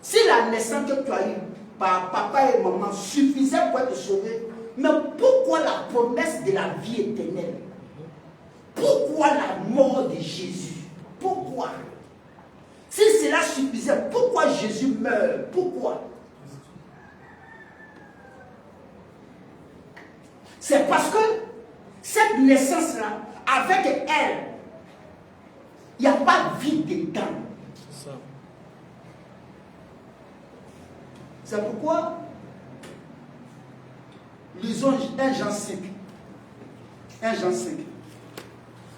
Si la naissance que tu as eue par papa et maman suffisait pour te sauver, mais pourquoi la promesse de la vie éternelle? Pourquoi la mort de Jésus? Pourquoi? Si cela suffisait, pourquoi Jésus meurt? Pourquoi? C'est parce que cette naissance-là, avec elle, il n'y a pas de vie dedans. C'est ça. C'est pourquoi lisons 1 Jean 5. 1 Jean 5.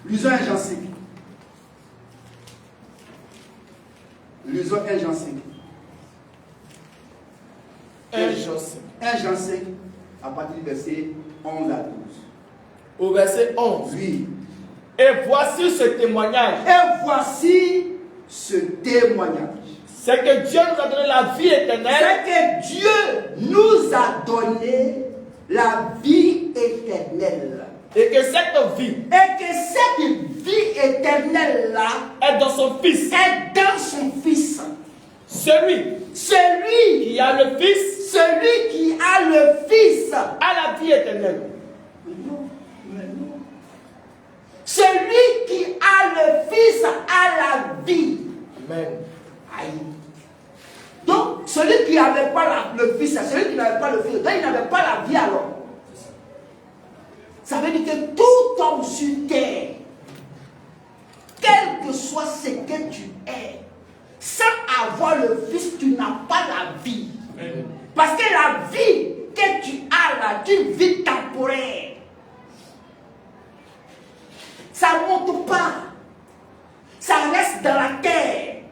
Lisons 1 Jean 5. Lisons 1 Jean 5. 1 Jean 5. 1 Jean 5, à partir du verset 11 à 12. Au verset 11. Oui. Et voici ce témoignage. Et voici ce témoignage. C'est que Dieu nous a donné la vie éternelle. C'est que Dieu nous a donné la vie éternelle. Et que cette vie éternelle-là est dans son Fils. Est dans son Fils. Celui qui a le Fils, celui qui a le Fils a la vie éternelle. Mais non. Celui qui a le Fils a la vie. Amen. Aïe. Donc, celui qui n'avait pas le Fils, celui qui n'avait pas le Fils, donc il n'avait pas la vie alors. Ça veut dire que tout homme sur terre, quel que soit ce que tu es, sans avoir le Fils, tu n'as pas la vie. Amen. Parce que la vie que tu as là, c'est une vie temporaire. Ça ne monte pas. Ça reste dans la terre.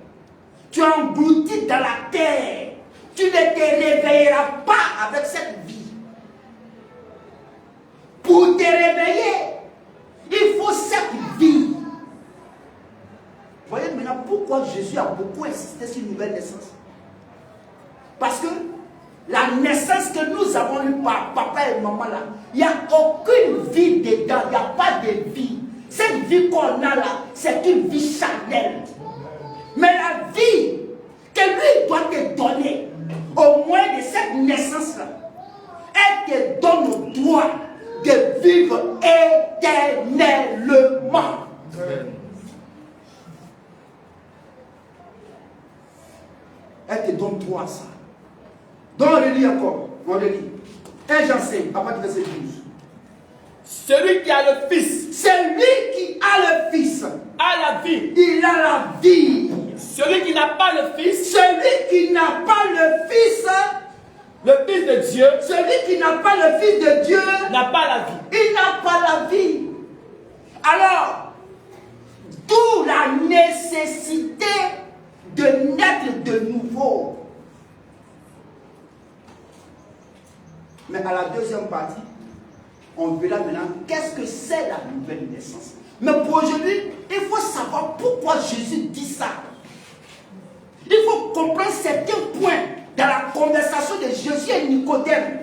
Tu es englouti dans la terre. Tu ne te réveilleras pas avec cette vie. Pour te réveiller, il faut cette vie. Vous voyez maintenant pourquoi Jésus a beaucoup insisté sur une nouvelle naissance. Parce que la naissance que nous avons eue par papa et maman là, il n'y a aucune vie dedans, il n'y a pas de vie. Cette vie qu'on a là, c'est une vie charnelle. Mais la vie que lui doit te donner, au moins de cette naissance-là, elle te donne le droit de vivre éternellement. Amen. Elle te donne droit à ça. Donc on le lit encore. On le lit. 1 Jean 5, à partir de verset 12. Celui qui a le Fils, Celui qui a le Fils a la vie. Il a la vie. Celui qui n'a pas le Fils, Celui qui n'a pas le Fils de Dieu, celui qui n'a pas le Fils de Dieu n'a pas la vie. il n'a pas la vie. Alors, d'où la nécessité de naître de nouveau. Mais à la deuxième partie, on verra maintenant qu'est-ce que c'est la nouvelle naissance. Mais pour aujourd'hui, il faut savoir pourquoi Jésus dit ça. Il faut comprendre certains points dans la conversation de Jésus et Nicodème.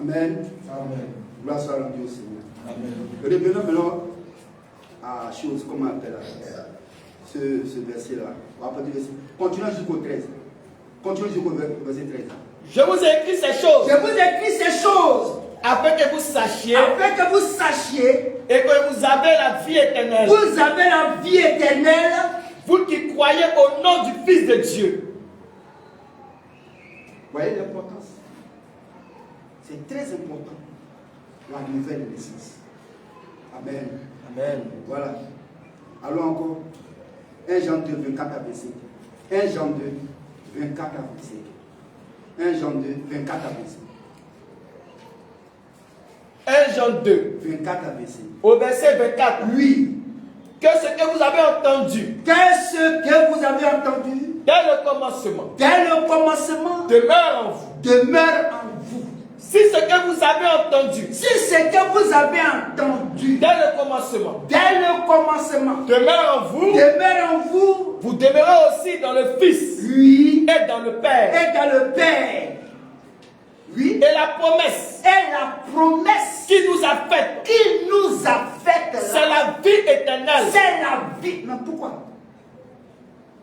Amen. Amen. Gloire soit rendue au Seigneur. Amen. Revenons maintenant à chose, comment on appelle ce verset-là. Continuons jusqu'au 13. Continuons jusqu'au verset 13. Je vous ai écrit ces choses. Je vous écris ces choses afin que vous sachiez et que vous avez la vie éternelle. Vous avez la vie éternelle. Vous qui croyez au nom du Fils de Dieu. Voyez l'importance. C'est très important. La nouvelle naissance. Amen. Amen. Voilà. Allons encore. 1 Jean 2, 24 à 25. 1 Jean 2, 24 à 25. 1 Jean 2, 24 à 25. 1 Jean 2. 24 à verset. Au verset 24. Oui. Que ce que vous avez entendu. Qu'est-ce que vous avez entendu? Dès le commencement. Dès le commencement. Demeure en vous. Demeure en vous. Si ce que vous avez entendu. Si ce que vous avez entendu. Dès le commencement. Dès le commencement. Demeure en vous. Demeure en vous. Vous demeurez aussi dans le Fils. Oui. Et dans le Père. Et dans le Père. Oui. Et la promesse. Et la promesse. Qui nous a faite. Qui nous a faite. C'est la vie éternelle. C'est la vie. Mais pourquoi?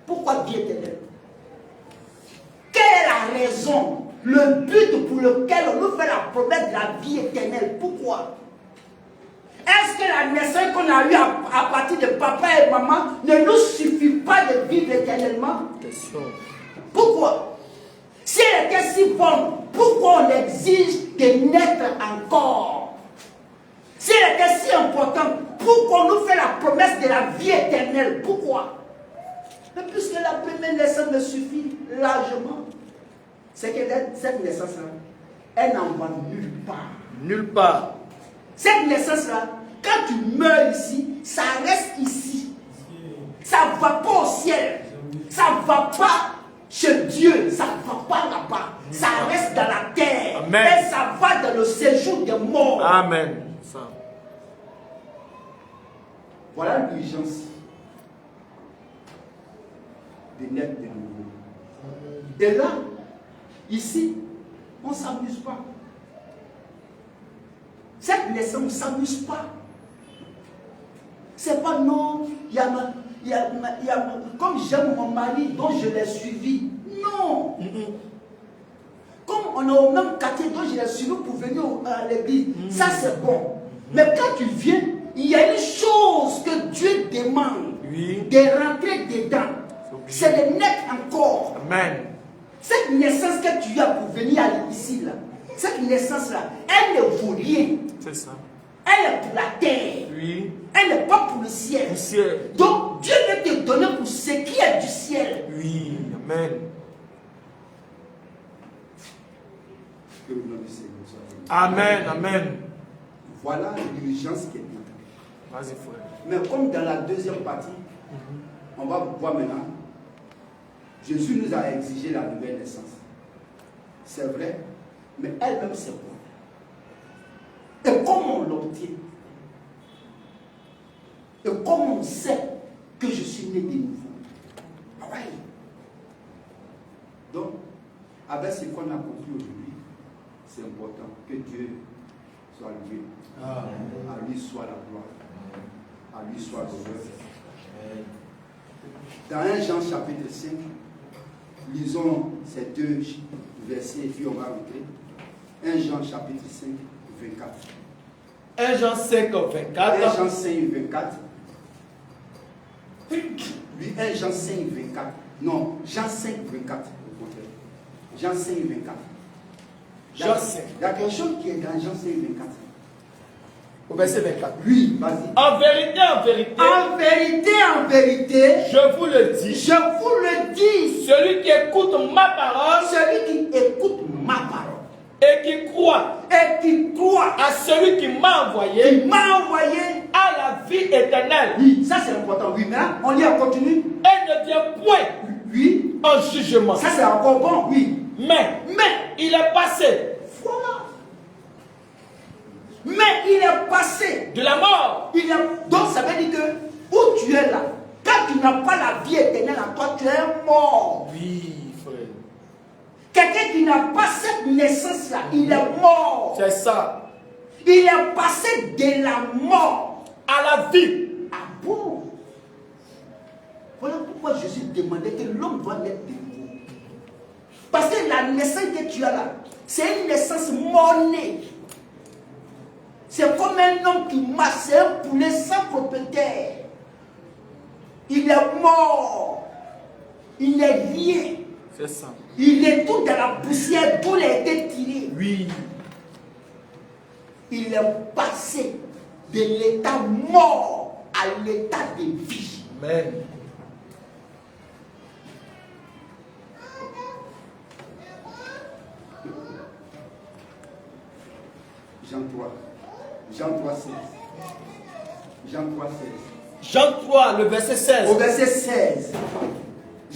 Pourquoi vie éternelle? Quelle est la raison? Le but pour lequel on nous fait la promesse de la vie éternelle. Pourquoi? Est-ce que la naissance qu'on a eue à partir de papa et maman ne nous suffit pas de vivre éternellement? Pourquoi? Si elle était si bonne, pourquoi on exige de naître encore? Si elle était si importante, pourquoi on nous fait la promesse de la vie éternelle? Pourquoi? Mais puisque la première naissance me suffit largement, c'est que cette naissance-là, elle n'en va nulle part. Nulle part. Cette naissance-là, quand tu meurs ici, ça reste ici. Ça ne va pas au ciel. Ça ne va pas chez Dieu. Ça ne va pas là-bas. Ça reste dans la terre. Amen. Et ça va dans le séjour des morts. Amen. Ça. Voilà l'urgence de naître de nouveau. Et là, ici, on ne s'amuse pas. Cette naissance, on ne s'amuse pas. C'est pas non, comme j'aime mon mari dont je l'ai suivi. Non. Comme on est au même quartier dont je l'ai suivi pour venir à l'église. Ça c'est bon. Mais quand tu viens, il y a une chose que Dieu demande de rentrer dedans. C'est de naître encore. Amen. Cette naissance que tu as pour venir ici, là, cette naissance-là, elle ne vaut rien. C'est ça. Elle est pour la terre. Oui. Elle n'est pas pour le ciel. Du ciel. Donc, Dieu veut te donner pour ce qui est du ciel. Oui. Amen. Que le nom du Seigneur soit béni. Amen. Amen. Voilà l'urgence qui est là. Vas-y, frère. Mais comme dans la deuxième partie, on va voir maintenant, Jésus nous a exigé la nouvelle naissance. C'est vrai, mais elle-même c'est bon. Et comment on l'obtient? Et comment on sait que je suis né de nouveau? Oui. Donc, avec ce qu'on a compris aujourd'hui, c'est important que Dieu soit loué. À lui soit la gloire. À lui soit l'honneur. Dans 1 Jean chapitre 5, lisons ces deux versets et puis on va rentrer. 1 Jean chapitre 5, 24. 1 Jean 5, 24. 1 Jean 5, 24. Oui, 1 Jean 5, 24. Non, Jean 5, 24. Au contraire. Jean 5, 24. Jean 5. Il y a quelque chose qui est dans Jean 5, 24. Au verset 24. Oui, vas-y. En vérité, en vérité. En vérité, en vérité. Je vous le dis. Je vous le dis. Celui qui écoute ma parole. Celui qui écoute ma parole. Et qui croit. Et qui croit à celui qui m'a envoyé. Qui m'a envoyé. À la vie éternelle. Oui, ça c'est important. Oui, maintenant, on lit, on continue. Et ne vient point. Oui. En jugement. Ça c'est encore bon, oui. Mais il est passé. Voilà. Mais il est passé de la mort. Donc ça veut dire que où tu es là, quand tu n'as pas la vie éternelle en toi, tu es mort. Oui, frère. Quelqu'un qui n'a pas cette naissance-là, il est mort. C'est ça. Il est passé de la mort à la vie. Ah bon? Voilà pourquoi Jésus demandait que l'homme doit naître de nouveau. Parce que la naissance que tu as là, c'est une naissance mort-née. C'est comme un homme qui marche, c'est un poulet sans propriétaire. Il est mort. Il n'est rien. C'est ça. Il est tout dans la poussière d'où il a été tiré. Oui. Il est passé de l'état mort à l'état de vie. Amen. Jean 3. Jean 3, le verset 16. Au verset 16.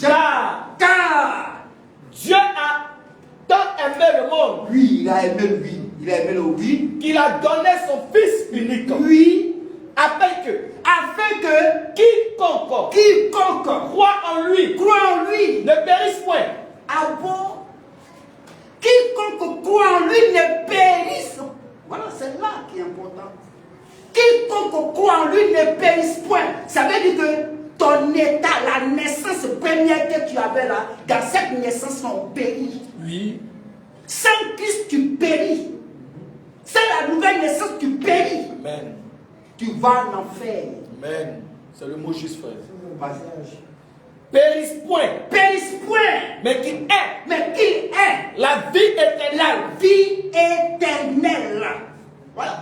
Car Dieu a tant aimé le monde. Oui, il a aimé lui. Il a aimé le oui. Qu'il a donné son Fils unique. Oui. Afin que quiconque croit en lui ne périsse point. Ah bon? Quiconque croit en lui ne périsse. Voilà, c'est là qui est important. Quiconque croit en lui ne périsse point. Ça veut dire que ton état, la naissance première que tu avais là, dans cette naissance, on périt. Oui. Sans Christ, tu péris. Sans la nouvelle naissance, tu péris. Amen. Tu vas en enfer. Amen. C'est le mot juste, frère. Passage. Périsse point. Périsse point. Mais qui est. Mais qui est La vie éternelle. La vie éternelle. Voilà.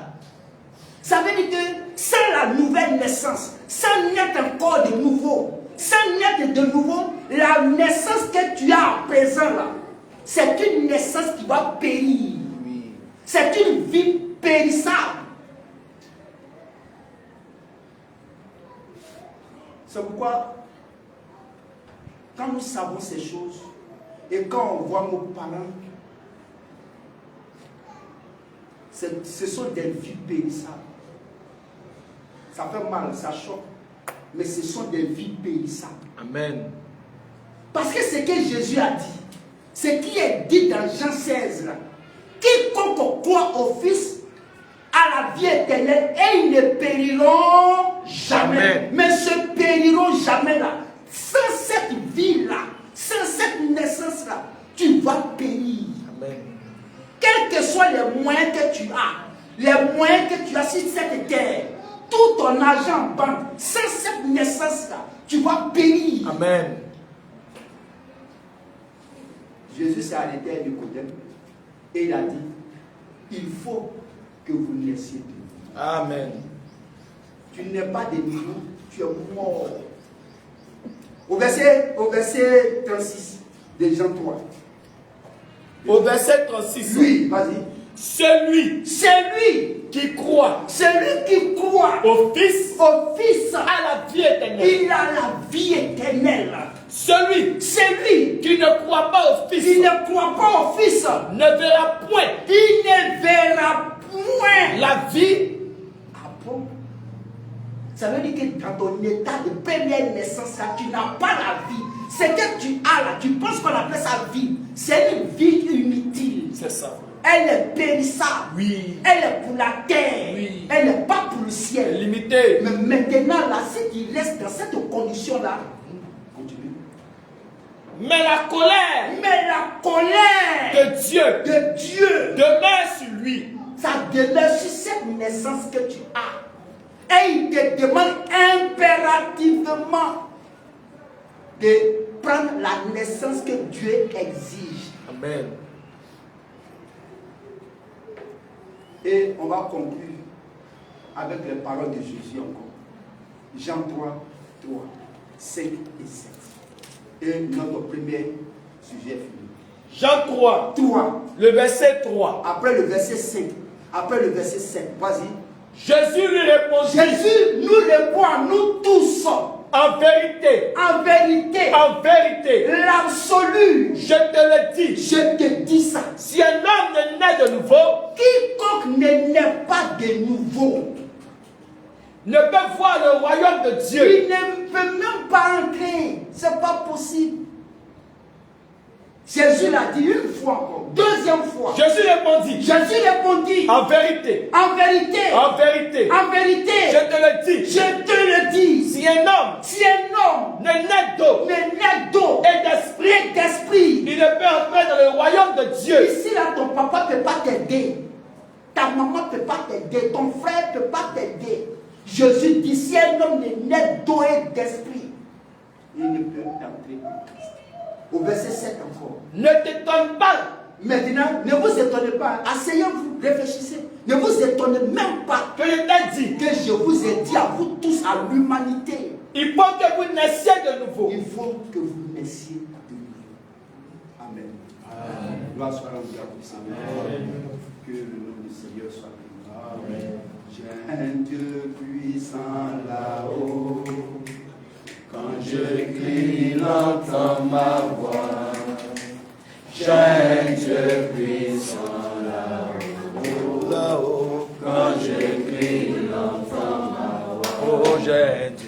Ça veut dire que sans la nouvelle naissance, sans naître encore de nouveau, sans naître de nouveau, la naissance que tu as à présent là, c'est une naissance qui va périr. Oui. C'est une vie périssable. C'est pourquoi, quand nous savons ces choses, et quand on voit nos parents, ce sont des vies périssables. Ça fait mal, ça choque, mais ce sont des vies périssables. Amen. Parce que ce que Jésus a dit, ce qui est dit dans Jean 16, là, quiconque croit au Fils a la vie éternelle et ils ne périront jamais. Amen. Mais se périront jamais là. Sans cette vie-là, sans cette naissance-là, tu vas périr. Amen. Quels que soient les moyens que tu as, les moyens que tu as sur cette terre, tout ton argent en banque, sans cette naissance-là, tu vas périr. Amen. Jésus s'est arrêté à Nicodème et il a dit, il faut que vous naissiez de nouveau. Amen. Tu n'es pas de nouveau, tu es mort. Au verset 36 de Jean 3. Au verset 36. Oui, vas-y. Celui qui croit au Fils a la vie éternelle. Il a la vie éternelle. Celui qui ne croit pas au Fils ne verra point. Il ne verra point la vie. Ah bon? Ça veut dire que dans ton état de première naissance, là, tu n'as pas la vie. Ce que tu as là, tu penses qu'on appelle ça vie. C'est une vie inutile. C'est ça. Elle est périssable. Oui. Elle est pour la terre. Oui. Elle n'est pas pour le ciel. Limitée. Mais maintenant, là, si tu restes dans cette condition-là, continue. Mais la colère de Dieu demeure sur lui. Ça demeure sur cette naissance que tu as. Et il te demande impérativement de prendre la naissance que Dieu exige. Amen. Et on va conclure avec les paroles de Jésus encore. Jean 3, 5 et 7. Et notre premier sujet fini. Jean 3, le verset 3. Après le verset 5. Après le verset 7. Vas-y. Jésus lui répondit. Jésus nous répond à nous tous. En vérité, l'absolu, je te dis ça. Si un homme ne naît de nouveau, quiconque ne naît pas de nouveau ne peut voir le royaume de Dieu. Il ne peut même pas entrer. C'est pas possible. Jésus l'a dit une fois encore, deuxième fois. Jésus répondit. En vérité, je te le dis. Si un homme ne naît d'eau et d'esprit, il ne peut entrer dans le royaume de Dieu. Ici là, ton papa ne peut pas t'aider. Ta maman ne peut pas t'aider. Ton frère ne peut pas t'aider. Jésus dit, si un homme ne naît d'eau et d'esprit, il ne peut entrer en Christ. Au verset 7 encore. Ne t'étonne pas. Maintenant, ne vous étonnez pas. Asseyez-vous, réfléchissez. Ne vous étonnez même pas que je t'ai dit. Que je vous ai dit à vous tous, à l'humanité. Il faut que vous naissiez de nouveau. Il faut que vous naissiez de nouveau. Amen. Amen. Gloire soit rendue à vous, Seigneur. Que le nom du Seigneur soit béni. Amen. un Dieu puissant là-haut. Quand je crie, il entend ma voix. J'ai un Dieu puissant là-haut. Quand je crie, il entend ma voix. Oh, j'ai un Dieu